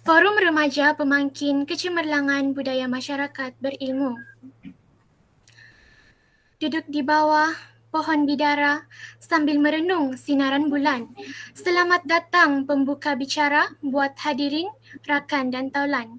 Forum Remaja Pemangkin Kecemerlangan Budaya Masyarakat Berilmu. Duduk di bawah pohon bidara sambil merenung sinaran bulan. Selamat datang pembuka bicara buat hadirin, rakan dan taulan.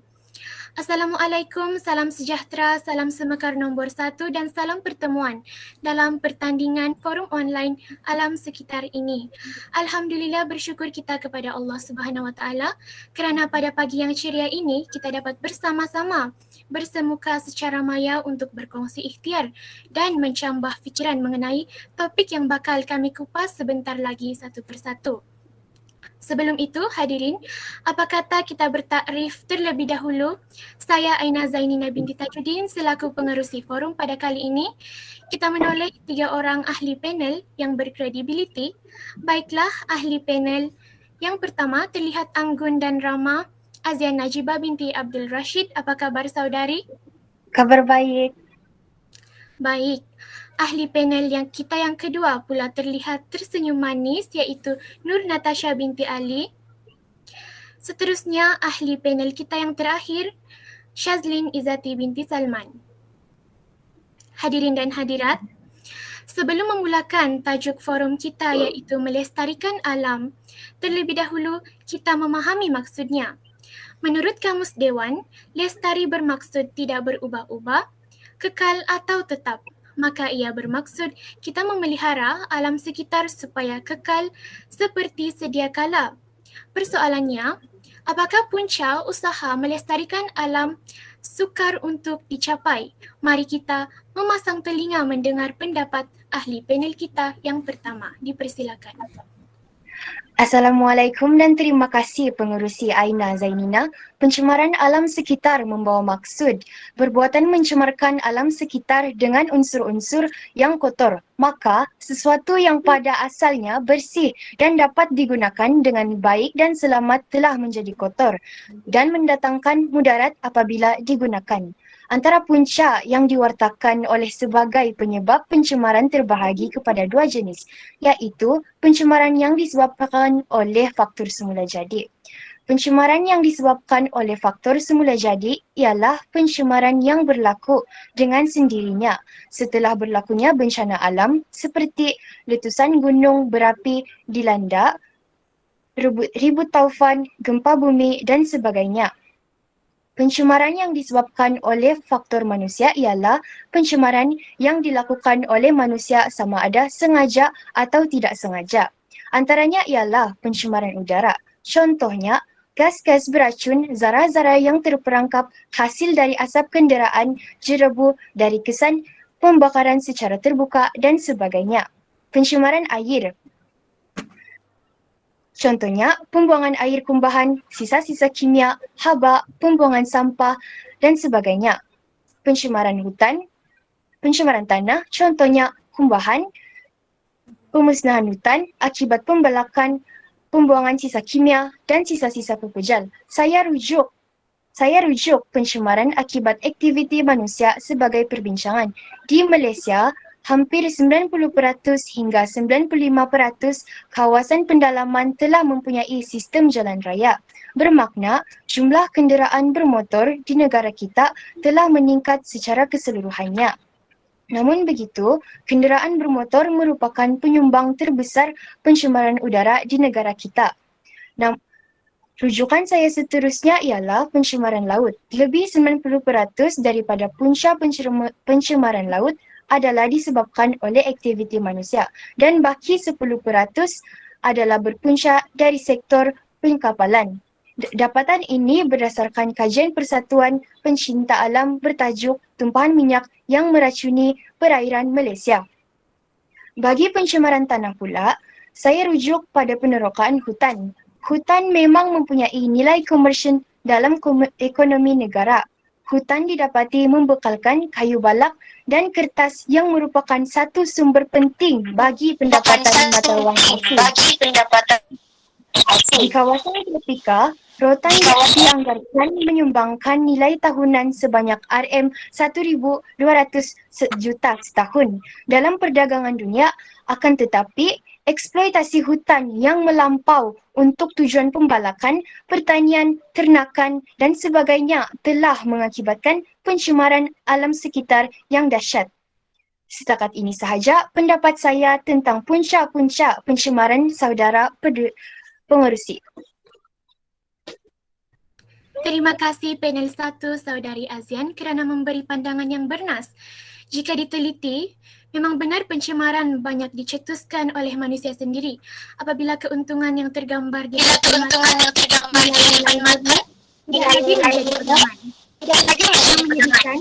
Assalamualaikum, salam sejahtera, salam semekar nombor 1 dan salam pertemuan dalam pertandingan forum online alam sekitar ini. Alhamdulillah, bersyukur kita kepada Allah Subhanahu Wa Taala kerana pada pagi yang ceria ini kita dapat bersama-sama bersemuka secara maya untuk berkongsi ikhtiar dan mencambah fikiran mengenai topik yang bakal kami kupas sebentar lagi satu persatu. Sebelum itu, hadirin, apa kata kita bertakrif terlebih dahulu? Saya Aina Zainina binti Tajuddin selaku pengerusi forum pada kali ini. Kita menoleh 3 orang ahli panel yang berkredibiliti. Baiklah, ahli panel yang pertama terlihat anggun dan ramah, Azian Najibah binti Abdul Rashid. Apa kabar saudari? Kabar baik. Baik. Ahli panel yang kedua pula terlihat tersenyum manis, iaitu Nur Natasha binti Ali. Seterusnya ahli panel kita yang terakhir, Shazlin Izzati binti Salman. Hadirin dan hadirat, sebelum memulakan tajuk forum kita iaitu melestarikan alam, terlebih dahulu kita memahami maksudnya. Menurut Kamus Dewan, lestari bermaksud tidak berubah-ubah, kekal atau tetap. Maka ia bermaksud kita memelihara alam sekitar supaya kekal seperti sedia kala. Persoalannya, apakah punca usaha melestarikan alam sukar untuk dicapai? Mari kita memasang telinga mendengar pendapat ahli panel kita yang pertama. Dipersilakan. Assalamualaikum dan terima kasih pengerusi Aina Zainina. Pencemaran alam sekitar membawa maksud perbuatan mencemarkan alam sekitar dengan unsur-unsur yang kotor. Maka, sesuatu yang pada asalnya bersih dan dapat digunakan dengan baik dan selamat telah menjadi kotor dan mendatangkan mudarat apabila digunakan. Antara punca yang diwartakan oleh sebagai penyebab pencemaran terbahagi kepada 2 jenis, iaitu pencemaran yang disebabkan oleh faktor semula jadi. Pencemaran yang disebabkan oleh faktor semula jadi ialah pencemaran yang berlaku dengan sendirinya setelah berlakunya bencana alam seperti letusan gunung berapi dilanda, ribut taufan, gempa bumi dan sebagainya. Pencemaran yang disebabkan oleh faktor manusia ialah pencemaran yang dilakukan oleh manusia sama ada sengaja atau tidak sengaja. Antaranya ialah pencemaran udara. Contohnya, gas-gas beracun, zara-zara yang terperangkap hasil dari asap kenderaan, jerebu dari kesan pembakaran secara terbuka dan sebagainya. Pencemaran air. Contohnya, pembuangan air kumbahan, sisa-sisa kimia, haba, pembuangan sampah, dan sebagainya. Pencemaran hutan, pencemaran tanah, contohnya kumbahan, pemusnahan hutan akibat pembalakan, pembuangan sisa kimia, dan sisa-sisa pepejal. Saya rujuk pencemaran akibat aktiviti manusia sebagai perbincangan. Di Malaysia, hampir 90% hingga 95% kawasan pendalaman telah mempunyai sistem jalan raya. Bermakna, jumlah kenderaan bermotor di negara kita telah meningkat secara keseluruhannya. Namun begitu, kenderaan bermotor merupakan penyumbang terbesar pencemaran udara di negara kita. Rujukan saya seterusnya ialah pencemaran laut. Lebih 90% daripada punca pencemaran laut adalah disebabkan oleh aktiviti manusia dan baki 10% adalah berpunca dari sektor pengkapalan. Dapatan ini berdasarkan kajian Persatuan Pencinta Alam bertajuk Tumpahan Minyak yang Meracuni Perairan Malaysia. Bagi pencemaran tanah pula, saya rujuk pada penerokaan hutan. Hutan memang mempunyai nilai komersial dalam ekonomi negara. Hutan didapati membekalkan kayu balak dan kertas yang merupakan satu sumber penting bagi pendapatan mata wang asing. Di kawasan tropika, rotan dianggarkan menyumbangkan nilai tahunan sebanyak RM1,200 juta setahun dalam perdagangan dunia, akan tetapi Eksploitasi hutan yang melampau untuk tujuan pembalakan, pertanian, ternakan dan sebagainya telah mengakibatkan pencemaran alam sekitar yang dahsyat. Setakat ini sahaja pendapat saya tentang punca-punca pencemaran saudara pengerusi. Terima kasih panel 1 Saudari Azian kerana memberi pandangan yang bernas. Jika diteliti, memang benar pencemaran banyak dicetuskan oleh manusia sendiri. Apabila keuntungan yang tergambar di depan mata tidak lagi menjadi pegangan. Yang menyedihkan,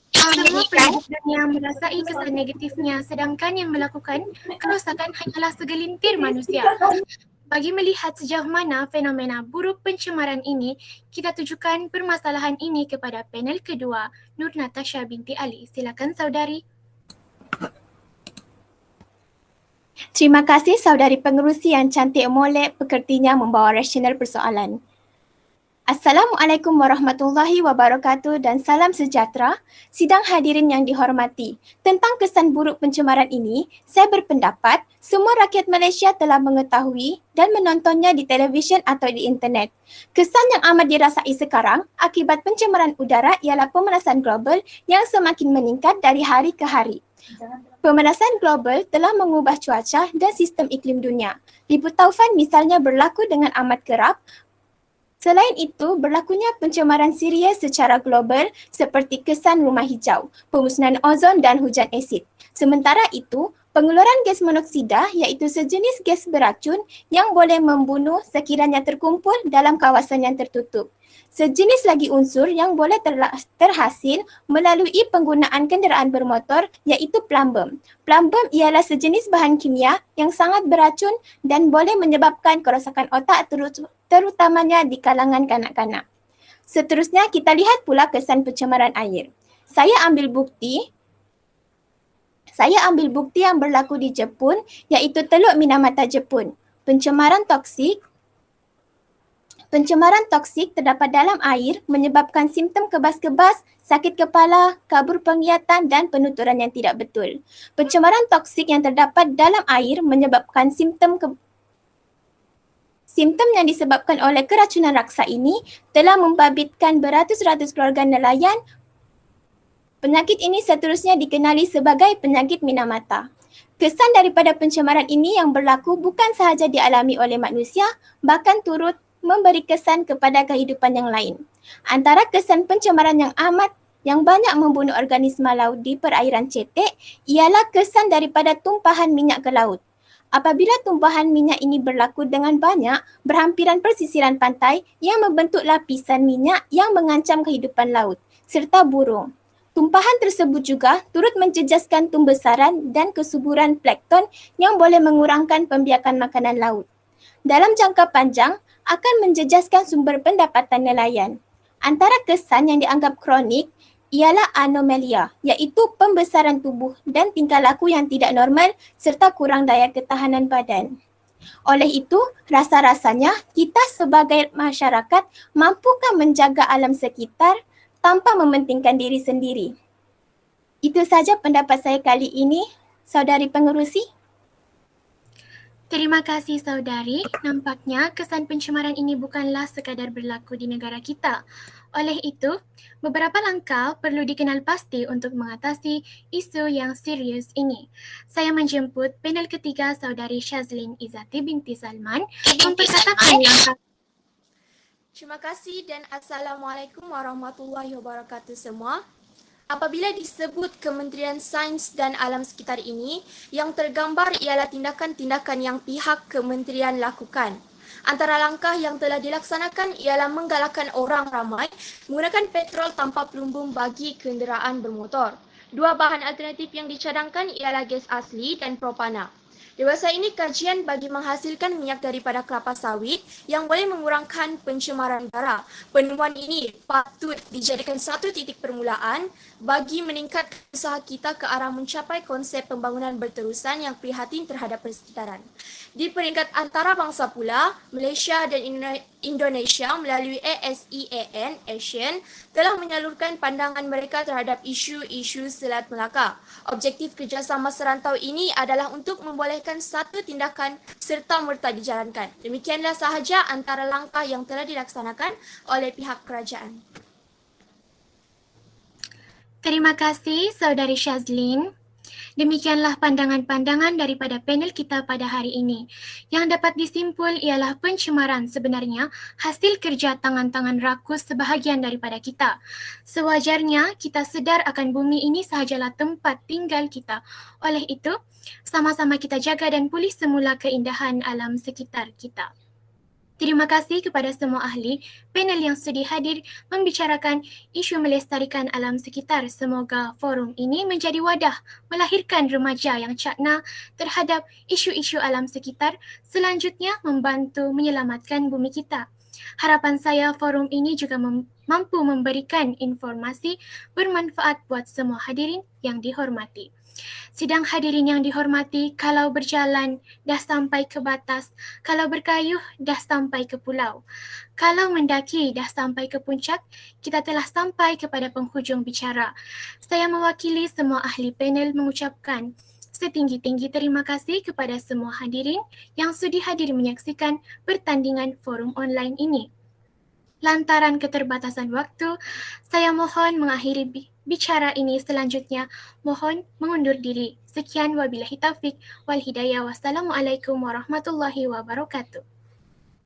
semua penduduk dunia merasai kesan negatifnya sedangkan yang melakukan kerosakan hanyalah segelintir manusia. Bagi melihat sejauh mana fenomena buruk pencemaran ini, kita tujukan permasalahan ini kepada panel kedua, Nur Natasha binti Ali. Silakan saudari. Terima kasih saudari pengerusi yang cantik molek pekertinya membawa rasional persoalan. Assalamualaikum warahmatullahi wabarakatuh dan salam sejahtera. Sidang hadirin yang dihormati, tentang kesan buruk pencemaran ini, saya berpendapat semua rakyat Malaysia telah mengetahui dan menontonnya di televisyen atau di internet. Kesan yang amat dirasai sekarang akibat pencemaran udara ialah pemanasan global yang semakin meningkat dari hari ke hari. Pemanasan global telah mengubah cuaca dan sistem iklim dunia. Ribut taufan misalnya berlaku dengan amat kerap. Selain itu, berlakunya pencemaran Syria secara global seperti kesan rumah hijau, pemusnahan ozon dan hujan asid. Sementara itu, pengeluaran gas monoksida iaitu sejenis gas beracun yang boleh membunuh sekiranya terkumpul dalam kawasan yang tertutup. Sejenis lagi unsur yang boleh terhasil melalui penggunaan kenderaan bermotor iaitu plumbum. Plumbum ialah sejenis bahan kimia yang sangat beracun dan boleh menyebabkan kerosakan otak terutamanya di kalangan kanak-kanak. Seterusnya kita lihat pula kesan pencemaran air. Saya ambil bukti yang berlaku di Jepun iaitu Teluk Minamata Jepun. Pencemaran toksik terdapat dalam air menyebabkan simptom kebas-kebas, sakit kepala, kabur penglihatan dan penuturan yang tidak betul. Pencemaran toksik yang terdapat dalam air menyebabkan simptom yang disebabkan oleh keracunan raksa ini telah membabitkan beratus-ratus keluarga nelayan. Penyakit ini seterusnya dikenali sebagai penyakit Minamata. Kesan daripada pencemaran ini yang berlaku bukan sahaja dialami oleh manusia, bahkan turut memberi kesan kepada kehidupan yang lain. Antara kesan pencemaran yang banyak membunuh organisma laut di perairan cetek ialah kesan daripada tumpahan minyak ke laut. Apabila tumpahan minyak ini berlaku dengan banyak, berhampiran persisiran pantai yang membentuk lapisan minyak yang mengancam kehidupan laut serta burung. Tumpahan tersebut juga turut menjejaskan tumbesaran dan kesuburan plankton yang boleh mengurangkan pembiakan makanan laut. Dalam jangka panjang, akan menjejaskan sumber pendapatan nelayan. Antara kesan yang dianggap kronik ialah anomalia, iaitu pembesaran tubuh dan tingkah laku yang tidak normal serta kurang daya ketahanan badan. Oleh itu, rasa-rasanya kita sebagai masyarakat mampukah menjaga alam sekitar tanpa mementingkan diri sendiri. Itu saja pendapat saya kali ini, saudari pengerusi. Terima kasih saudari. Nampaknya kesan pencemaran ini bukanlah sekadar berlaku di negara kita. Oleh itu, beberapa langkah perlu dikenal pasti untuk mengatasi isu yang serius ini. Saya menjemput panel ketiga saudari Shazlin Izzati binti Salman memperkatakan langkah. Terima kasih dan Assalamualaikum warahmatullahi wabarakatuh semua. Apabila disebut Kementerian Sains dan Alam Sekitar ini, yang tergambar ialah tindakan-tindakan yang pihak kementerian lakukan. Antara langkah yang telah dilaksanakan ialah menggalakkan orang ramai menggunakan petrol tanpa pelumbung bagi kenderaan bermotor. Dua bahan alternatif yang dicadangkan ialah gas asli dan propana. Dewasa ini kajian bagi menghasilkan minyak daripada kelapa sawit yang boleh mengurangkan pencemaran udara. Penemuan ini patut dijadikan satu titik permulaan bagi meningkatkan usaha kita ke arah mencapai konsep pembangunan berterusan yang prihatin terhadap persekitaran. Di peringkat antarabangsa pula, Malaysia dan Indonesia melalui ASEAN ASEAN telah menyalurkan pandangan mereka terhadap isu-isu Selat Melaka. Objektif kerjasama serantau ini adalah untuk membolehkan satu tindakan serta-merta dijalankan. Demikianlah sahaja antara langkah yang telah dilaksanakan oleh pihak kerajaan. Terima kasih Saudari Syazlin. Demikianlah pandangan-pandangan daripada panel kita pada hari ini. Yang dapat disimpul ialah pencemaran sebenarnya hasil kerja tangan-tangan rakus sebahagian daripada kita. Sewajarnya kita sedar akan bumi ini sahajalah tempat tinggal kita. Oleh itu, sama-sama kita jaga dan pulih semula keindahan alam sekitar kita. Terima kasih kepada semua ahli panel yang sudi hadir membicarakan isu melestarikan alam sekitar. Semoga forum ini menjadi wadah melahirkan remaja yang cakna terhadap isu-isu alam sekitar, selanjutnya membantu menyelamatkan bumi kita. Harapan saya forum ini juga mampu memberikan informasi bermanfaat buat semua hadirin yang dihormati. Sidang hadirin yang dihormati, kalau berjalan dah sampai ke batas, kalau berkayuh dah sampai ke pulau, kalau mendaki dah sampai ke puncak, kita telah sampai kepada penghujung bicara. Saya mewakili semua ahli panel mengucapkan setinggi-tinggi terima kasih kepada semua hadirin yang sudi hadir menyaksikan pertandingan forum online ini. Lantaran keterbatasan waktu, saya mohon mengakhiri bicara ini. Selanjutnya mohon mengundur diri. Sekian wabillahi taufik wal hidayah. Wassalamualaikum warahmatullahi wabarakatuh.